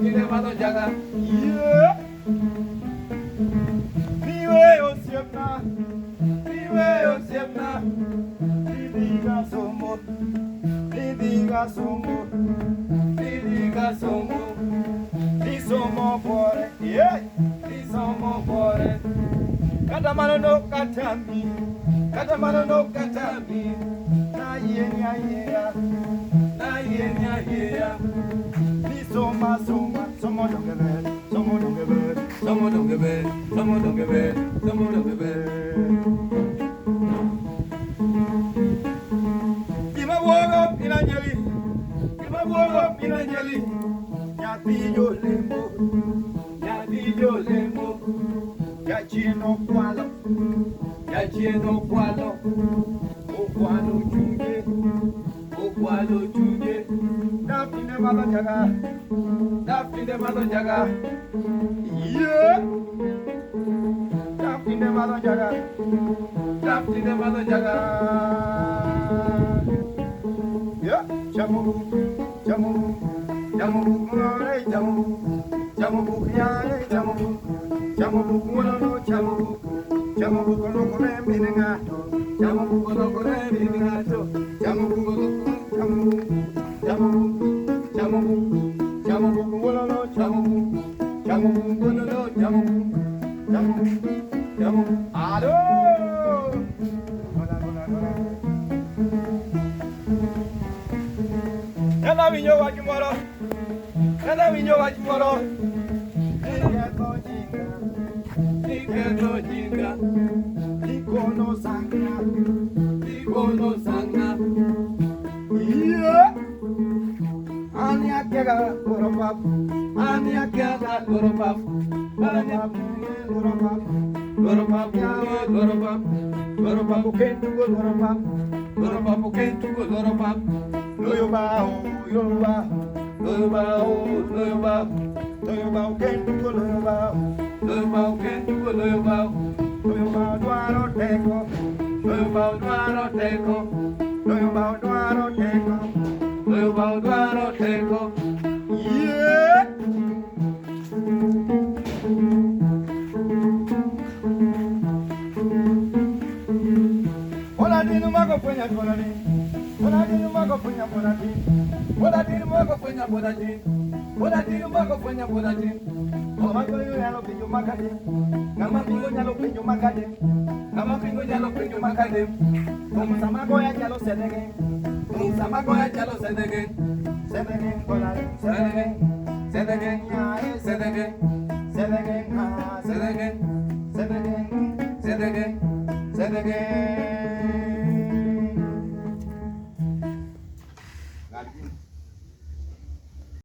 Fide mado jaga. Yeah. Niwe osiemna. Niwe osiemna. Didiga somo. Didiga somo. Didiga somo. Di somo pore. Yeah. Di somo pore. Katamano no katami. Katamano no katami. Na ye nya ye ya. Na ye nya ye ya. Di soma soma. Somo dongebe. Somo dongebe. Somo dongebe. Somo dongebe. Somo dongebe. Ima wogo inanjeli. Ima wogo inanjeli. Nyapijo lembo. Nyapijo lembo. Yachino kwalo. Yachino kwalo. Okwalo chuje. Okwalo chuje. Dafine malo jaga. Dafine malo jaga. Yeah. Dafine malo jaga. Dafine malo jaga. Yeah. Jamu. Jamu. Jamu. Mare jamu. Jamu yare jamu. Jamu kuno jamu. Jamu kuno kone minengato. Jamu kuno kone minengato. Jamu kuno jamu. Jamu. Jamu. Jamu kuno jamu. Jamu kuno jamu. Jamu. Jamu. Alo. Ela vinyo wa kimoro. Ela vinyo wa kimoro. Iketo jinga. Ikono sanga. Ikono sanga. Yeah. Ani akega gorobab. Ani akega gorobab. Gorobab. Gorobab. Gorobab. Gorobab. Gorobab kentu gorobab. Gorobab kentu gorobab. Loyoba, loyoba. Loyoba, loyoba. Loyoba kentu loyoba. Loyoba kentu loyoba. Loyoba dwaro teko. Loyoba dwaro teko. Loyoba dwaro teko. Loyoba dwaro teko. Yeah. Hola dinu mago punya bonani. Hola dinu mago punya bonani. Hola dinu mago punya bonani. Hola dinu mago punya bonani. Mama pingo nyalo pinyo makade. Mama pingo nyalo pinyo makade. Mama pingo nyalo pinyo makade. Como samago ya nyalo sedege. Como samago ya nyalo sedege. Sedege hola Sedege. Sedege. ya Sedege. sedege ha Sedege. sedege Sedege. sedege